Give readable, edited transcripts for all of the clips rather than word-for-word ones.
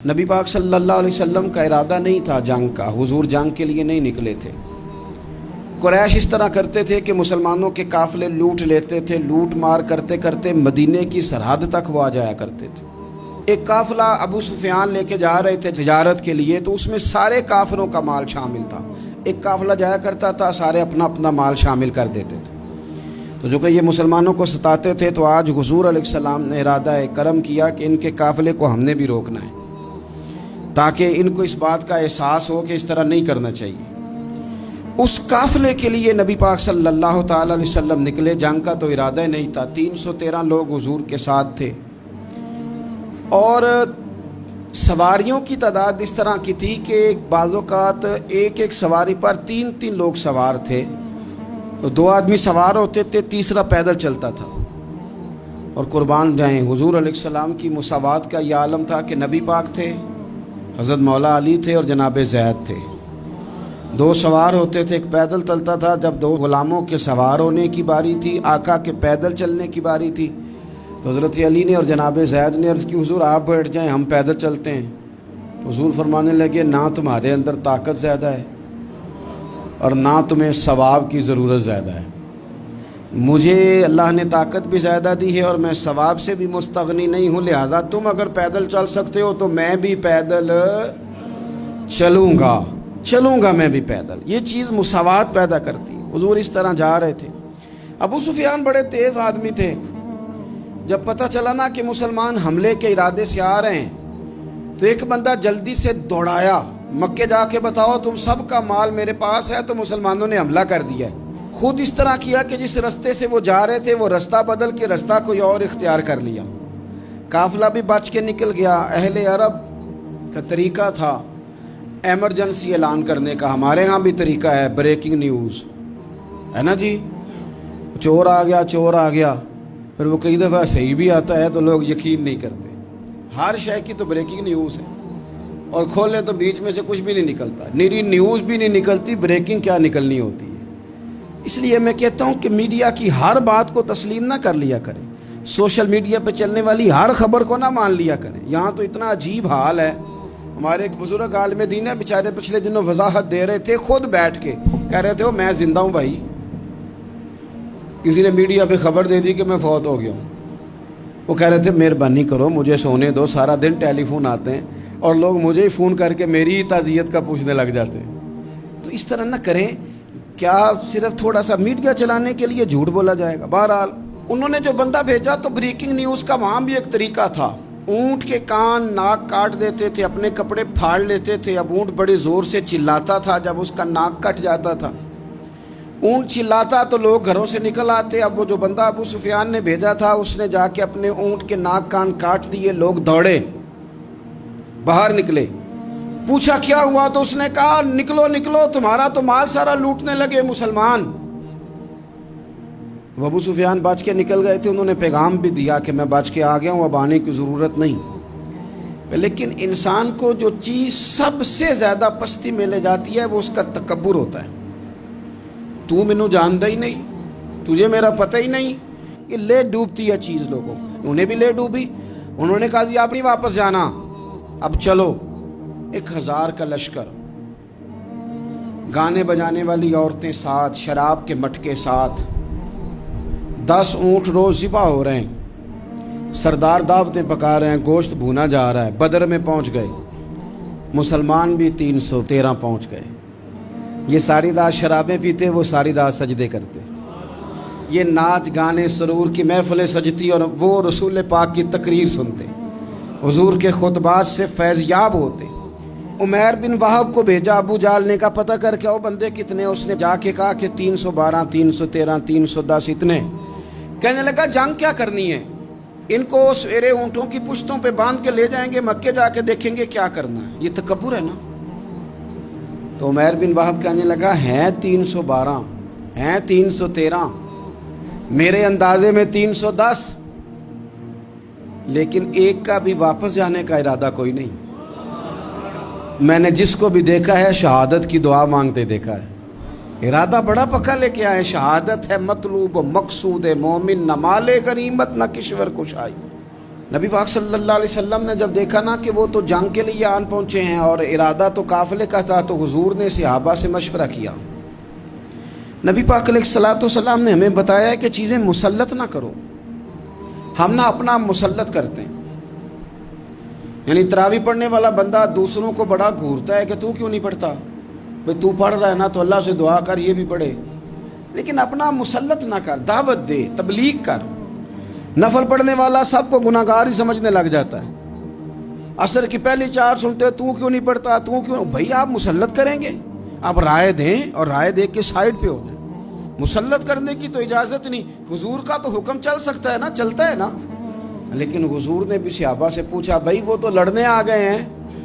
نبی پاک صلی اللہ علیہ وسلم کا ارادہ نہیں تھا جنگ کا، حضور جنگ کے لیے نہیں نکلے تھے۔ قریش اس طرح کرتے تھے کہ مسلمانوں کے قافلے لوٹ لیتے تھے، لوٹ مار کرتے کرتے مدینے کی سرحد تک وہ آ جایا کرتے تھے۔ ایک قافلہ ابو سفیان لے کے جا رہے تھے تجارت کے لیے، تو اس میں سارے کافروں کا مال شامل تھا۔ ایک قافلہ جایا کرتا تھا، سارے اپنا اپنا مال شامل کر دیتے تھے۔ تو جو کہ یہ مسلمانوں کو ستاتے تھے، تو آج حضور علیہ السلام نے ارادہ کرم کیا کہ ان کے قافلے کو ہم نے بھی روکنا ہے، تاکہ ان کو اس بات کا احساس ہو کہ اس طرح نہیں کرنا چاہیے۔ اس قافلے کے لیے نبی پاک صلی اللہ تعالی علیہ وسلم نکلے، جنگ کا تو ارادہ ہی نہیں تھا۔ 313 لوگ حضور کے ساتھ تھے، اور سواریوں کی تعداد اس طرح کی تھی کہ بعض اوقات ایک ایک سواری پر 3 لوگ سوار تھے، تو 2 آدمی سوار ہوتے تھے، تیسرا پیدل چلتا تھا۔ اور قربان جائیں، حضور علیہ السلام کی مساوات کا یہ عالم تھا کہ نبی پاک تھے، حضرت مولا علی تھے اور جناب زید تھے۔ 2 سوار ہوتے تھے، ایک پیدل چلتا تھا۔ جب 2 غلاموں کے سوار ہونے کی باری تھی، آقا کے پیدل چلنے کی باری تھی، تو حضرت علی نے اور جناب زید نے عرض کی، حضور آپ بیٹھ جائیں، ہم پیدل چلتے ہیں۔ تو حضور فرمانے لگے، نہ تمہارے اندر طاقت زیادہ ہے اور نہ تمہیں ثواب کی ضرورت زیادہ ہے۔ مجھے اللہ نے طاقت بھی زیادہ دی ہے اور میں ثواب سے بھی مستغنی نہیں ہوں، لہذا تم اگر پیدل چل سکتے ہو تو میں بھی پیدل چلوں گا میں بھی پیدل۔ یہ چیز مساوات پیدا کرتی۔ حضور اس طرح جا رہے تھے۔ ابو سفیان بڑے تیز آدمی تھے۔ جب پتہ چلا نا کہ مسلمان حملے کے ارادے سے آ رہے ہیں، تو ایک بندہ جلدی سے دوڑایا، مکے جا کے بتاؤ تم سب کا مال میرے پاس ہے۔ تو مسلمانوں نے حملہ کر دیا ہے۔ خود اس طرح کیا کہ جس رستے سے وہ جا رہے تھے، وہ رستہ بدل کے رستہ کوئی اور اختیار کر لیا۔ قافلہ بھی بچ کے نکل گیا۔ اہل عرب کا طریقہ تھا ایمرجنسی اعلان کرنے کا، ہمارے ہاں بھی طریقہ ہے، بریکنگ نیوز ہے نا جی، چور آ گیا۔ پھر وہ کئی دفعہ صحیح بھی آتا ہے تو لوگ یقین نہیں کرتے۔ ہر شے کی تو بریکنگ نیوز ہے، اور کھولیں تو بیچ میں سے کچھ بھی نہیں نکلتا، نیری نیوز بھی نہیں نکلتی، بریکنگ کیا نکلنی ہوتی ہے۔ اس لیے میں کہتا ہوں کہ میڈیا کی ہر بات کو تسلیم نہ کر لیا کریں، سوشل میڈیا پہ چلنے والی ہر خبر کو نہ مان لیا کریں۔ یہاں تو اتنا عجیب حال ہے، ہمارے ایک بزرگ عالم دین ہے، بیچارے پچھلے دنوں وضاحت دے رہے تھے، خود بیٹھ کے کہہ رہے تھے میں زندہ ہوں بھائی، کسی نے میڈیا پہ خبر دے دی کہ میں فوت ہو گیا ہوں۔ وہ کہہ رہے تھے مہربانی کرو مجھے سونے دو، سارا دن ٹیلی فون آتے ہیں اور لوگ مجھے ہی فون کر کے میری ہی تعزیت کا پوچھنے لگ جاتے ہیں۔ تو اس طرح نہ کریں، کیا صرف تھوڑا سا میڈیا چلانے کے لیے جھوٹ بولا جائے گا؟ بہرحال انہوں نے جو بندہ بھیجا، تو بریکنگ نیوز کا وہاں بھی ایک طریقہ تھا۔ اونٹ کے کان ناک کاٹ دیتے تھے، اپنے کپڑے پھاڑ لیتے تھے۔ اب اونٹ بڑے زور سے چلاتا تھا، جب اس کا ناک کٹ جاتا تھا، اونٹ چلاتا تو لوگ گھروں سے نکل آتے۔ اب وہ جو بندہ ابو سفیان نے بھیجا تھا، اس نے جا کے اپنے اونٹ کے ناک کان کاٹ دیے۔ لوگ دوڑے، باہر نکلے، پوچھا کیا ہوا، تو اس نے کہا نکلو تمہارا تو مال سارا لوٹنے لگے مسلمان۔ وہ ابو سفیان بچ کے نکل گئے تھے، انہوں نے پیغام بھی دیا کہ میں بچ کے آ گیا ہوں، اب آنے کی ضرورت نہیں۔ لیکن انسان کو جو چیز سب سے زیادہ پستی میں لے جاتی ہے، وہ اس کا تکبر ہوتا ہے۔ تو مینوں جاندا ہی نہیں، تجھے میرا پتہ ہی نہیں، یہ لے ڈوبتی ہے چیز لوگوں۔ انہیں بھی لے ڈوبی۔ انہوں نے کہا جی آپ نہیں واپس جانا، اب چلو۔ 1000 کا لشکر، گانے بجانے والی عورتیں ساتھ، شراب کے مٹکے ساتھ، 10 اونٹ روز ذبح ہو رہے ہیں، سردار دعوتیں پکا رہے ہیں، گوشت بھونا جا رہا ہے۔ بدر میں پہنچ گئے، مسلمان بھی 313 پہنچ گئے۔ یہ ساری رات شرابیں پیتے، وہ ساری رات سجدے کرتے، یہ ناچ گانے سرور کی محفلیں سجتی، اور وہ رسول پاک کی تقریر سنتے، حضور کے خطبات سے فیض یاب ہوتے۔ عمیر بن وہب کو بھیجا ابو جہل نے، کہا پتہ کر کے آؤ بندے کتنے۔ اس نے جا کے کہا کہ 312 313 310 اتنے۔ کہنے لگا جنگ کیا کرنی ہے، ان کو سویرے اونٹوں کی پشتوں پہ باندھ کے لے جائیں گے، مکے جا کے دیکھیں گے کیا کرنا ہے۔ یہ تکبر ہے نا۔ تو عمیر بن وہب کہنے لگا ہیں 312 ہیں 313، میرے اندازے میں 310، لیکن ایک کا بھی واپس جانے کا ارادہ کوئی نہیں۔ میں نے جس کو بھی دیکھا ہے شہادت کی دعا مانگتے دیکھا ہے، ارادہ بڑا پکا لے کے آئے، شہادت ہے مطلوب و مقصود مومن، نہ مال غنیمت نہ کشور کشائی۔ نبی پاک صلی اللہ علیہ وسلم نے جب دیکھا نا کہ وہ تو جنگ کے لیے آن پہنچے ہیں اور ارادہ تو قافلے کا تھا، تو حضور نے صحابہ سے مشورہ کیا. نبی پاک علیہ الصلوۃ والسلام نے ہمیں بتایا ہے کہ چیزیں مسلط نہ کرو. ہم نہ اپنا مسلط کرتے ہیں، یعنی تراویح پڑھنے والا بندہ دوسروں کو بڑا گھورتا ہے کہ تو کیوں نہیں پڑھتا، بھئی تو پڑھ رہا ہے نا تو اللہ سے دعا کر یہ بھی پڑھے. لیکن اپنا مسلط نہ کر، دعوت دے، تبلیغ کر. نفل پڑھنے والا سب کو گناہگار ہی سمجھنے لگ جاتا ہے. عصر کی پہلی 4 سنتے تو کیوں نہیں پڑھتا، تو کیوں. بھئی آپ مسلط کریں گے، آپ رائے دیں اور رائے دے کے سائڈ پہ ہو جائیں. مسلط کرنے کی تو اجازت نہیں. حضور کا تو حکم چل سکتا ہے نا، چلتا ہے نا. لیکن حضور نے بھی صحابہ سے پوچھا، بھائی وہ تو لڑنے آ گئے ہیں،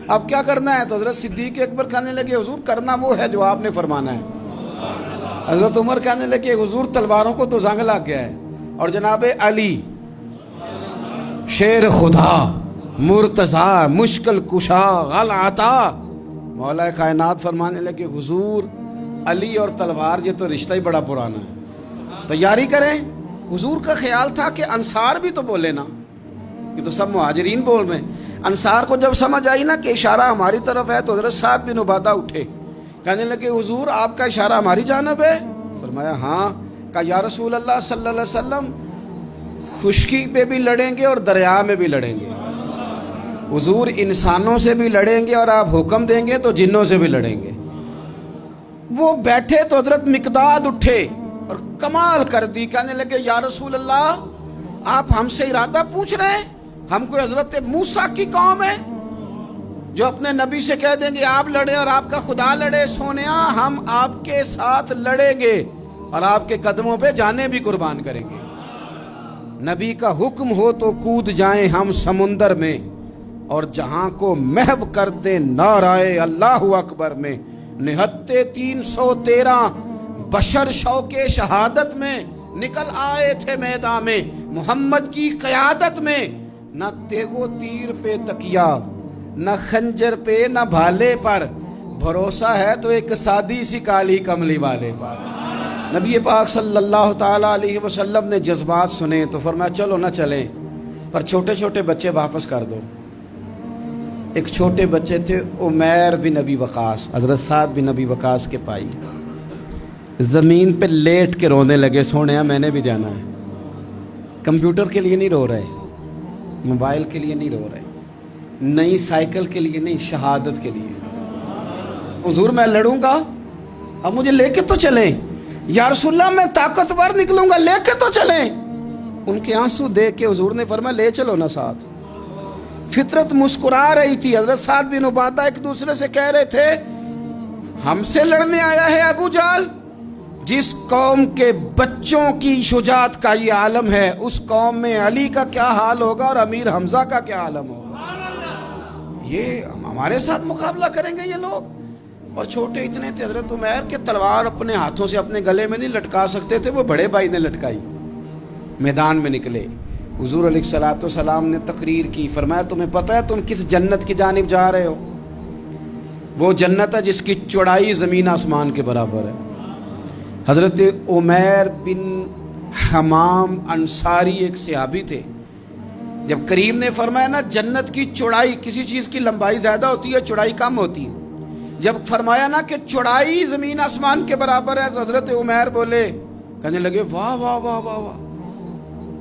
اب کیا کرنا ہے؟ تو حضرت صدیق اکبر کہنے لگے، حضور کرنا وہ ہے جو آپ نے فرمانا ہے. حضرت عمر کہنے لگے، حضور تلواروں کو تو زنگ لگ گیا ہے. اور جناب علی شیر خدا، مرتضی، مشکل کشا، غل عطا، مولا کائنات فرمانے لگے، حضور علی اور تلوار یہ تو رشتہ ہی بڑا پرانا ہے، تیاری کریں. حضور کا خیال تھا کہ انصار بھی تو بولے نا، یہ تو سب مہاجرین بول رہے ہیں. انصار کو جب سمجھ آئی نا کہ اشارہ ہماری طرف ہے، تو حضرت سعد بن عبادہ اٹھے، کہنے لگے، حضور آپ کا اشارہ ہماری جانب ہے؟ فرمایا ہاں. کہا یا رسول اللہ صلی اللہ علیہ وسلم، خشکی پہ بھی لڑیں گے اور دریا میں بھی لڑیں گے. حضور انسانوں سے بھی لڑیں گے اور آپ حکم دیں گے تو جنوں سے بھی لڑیں گے. وہ بیٹھے تو حضرت مقداد اٹھے اور کمال کر دی، کہنے لگے یا رسول اللہ آپ ہم سے ارادہ پوچھ رہے ہیں؟ ہم کوئی حضرت موسیٰ کی قوم ہے جو اپنے نبی سے کہہ دیں گے آپ لڑیں اور آپ کا خدا لڑے؟ سونیا ہم آپ کے ساتھ لڑیں گے اور آپ کے قدموں پہ جانیں بھی قربان کریں گے. نبی کا حکم ہو تو کود جائیں ہم سمندر میں اور جہاں کو محو کر دیں نعرہ اللہ اکبر میں. نہتے 313 بشر شوق شہادت میں نکل آئے تھے میدان میں محمد کی قیادت میں. نہ تیغو تیر پہ تکیا، نہ خنجر پہ، نہ بھالے پر، بھروسہ ہے تو ایک سادی سی کالی کملی والے پر. نبی پاک صلی اللہ تعالیٰ علیہ وسلم نے جذبات سنے تو فرمایا چلو نہ چلیں، پر چھوٹے چھوٹے بچے واپس کر دو. ایک چھوٹے بچے تھے عمیر بن ابی وقاص، حضرت سعد بن ابی وقاص کے بھائی، زمین پہ لیٹ کے رونے لگے، سونے میں نے بھی جانا ہے. کمپیوٹر کے لیے نہیں رو رہے، موبائل کے لیے نہیں رو رہے، نئی سائیکل کے لیے نہیں، شہادت کے لیے. حضور میں لڑوں گا، اب مجھے لے کے تو چلیں. یا رسول اللہ میں طاقتور نکلوں گا، لے کے تو چلیں. ان کے آنسو دیکھ کے حضور نے فرمایا لے چلو نا ساتھ. فطرت مسکرا رہی تھی. حضرت سعد بن عبادہ ایک دوسرے سے کہہ رہے تھے ہم سے لڑنے آیا ہے ابو جہل. جس قوم کے بچوں کی شجاعت کا یہ عالم ہے، اس قوم میں علی کا کیا حال ہوگا اور امیر حمزہ کا کیا عالم ہوگا. یہ ہمارے ساتھ مقابلہ کریں گے یہ لوگ. اور چھوٹے اتنے تھے حضرت عمیر کے تلوار اپنے ہاتھوں سے اپنے گلے میں نہیں لٹکا سکتے تھے، وہ بڑے بھائی نے لٹکائی. میدان میں نکلے، حضور علیہ الصلوۃ والسلام نے تقریر کی. فرمایا تمہیں پتہ ہے تم کس جنت کی جانب جا رہے ہو؟ وہ جنت ہے جس کی چوڑائی زمین آسمان کے برابر ہے. حضرت عمیر بن حمام انصاری ایک صحابی تھے. جب کریم نے فرمایا نا جنت کی چوڑائی، کسی چیز کی لمبائی زیادہ ہوتی ہے چوڑائی کم ہوتی ہے، جب فرمایا نا کہ چوڑائی زمین آسمان کے برابر ہے تو حضرت عمیر بولے، کہنے لگے واہ واہ واہ واہ واہ.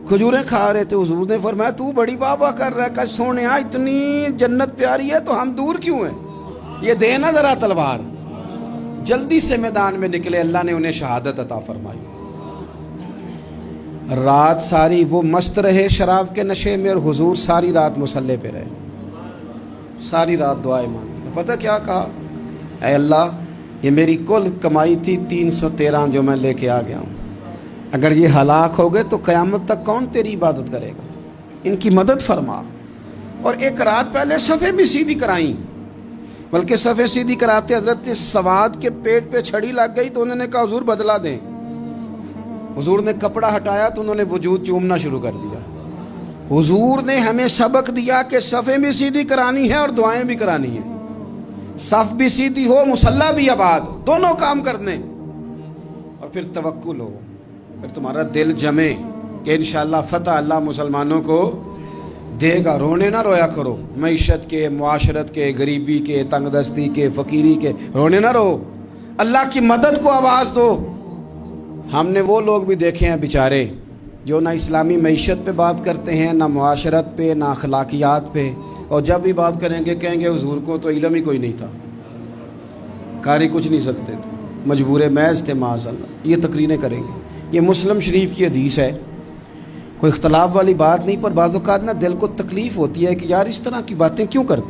کھجوریں کھا رہے تھے. حضور نے فرمایا تو بڑی واہ واہ کر رہا ہے، کہ سونے اتنی جنت پیاری ہے تو ہم دور کیوں ہیں؟ یہ دے نا ذرا تلوار. جلدی سے میدان میں نکلے، اللہ نے انہیں شہادت عطا فرمائی. رات ساری وہ مست رہے شراب کے نشے میں، اور حضور ساری رات مصلی پہ رہے، ساری رات دعائیں مانگی. پتہ کیا کہا؟ اے اللہ یہ میری کل کمائی تھی 313 جو میں لے کے آ گیا ہوں، اگر یہ ہلاک ہو گئے تو قیامت تک کون تیری عبادت کرے گا؟ ان کی مدد فرما. اور ایک رات پہلے صفیں بھی سیدھی کرائیں، بلکہ صفیں سیدھی کراتے حضرت سواد کے پیٹ پہ چھڑی لگ گئی تو انہوں نے کہا حضور بدلا دیں. حضور نے کپڑا ہٹایا تو انہوں نے وجود چومنا شروع کر دیا. حضور نے ہمیں سبق دیا کہ صفیں بھی سیدھی کرانی ہے اور دعائیں بھی کرانی ہیں. صف بھی سیدھی ہو، مصلی بھی آباد، دونوں کام کرنے. اور پھر توکل ہو، پھر تمہارا دل جمے کہ انشاءاللہ فتح اللہ مسلمانوں کو دے گا، رونے نہ رویا کرو، معیشت کے، معاشرت کے، غریبی کے، تنگ دستی کے، فقیری کے رونے نہ رہو، اللہ کی مدد کو آواز دو۔ ہم نے وہ لوگ بھی دیکھے ہیں بیچارے جو نہ اسلامی معیشت پہ بات کرتے ہیں، نہ معاشرت پہ، نہ اخلاقیات پہ، اور جب بھی بات کریں گے کہیں گے حضور کو تو علم ہی کوئی نہیں تھا، قاری کچھ نہیں سکتے تھے، مجبور محض تھے معاذ اللہ، یہ تقریریں کریں گے۔ یہ مسلم شریف کی حدیث ہے، کوئی اختلاف والی بات نہیں، پر بعض اوقات نا دل کو تکلیف ہوتی ہے کہ یار اس طرح کی باتیں کیوں کرتے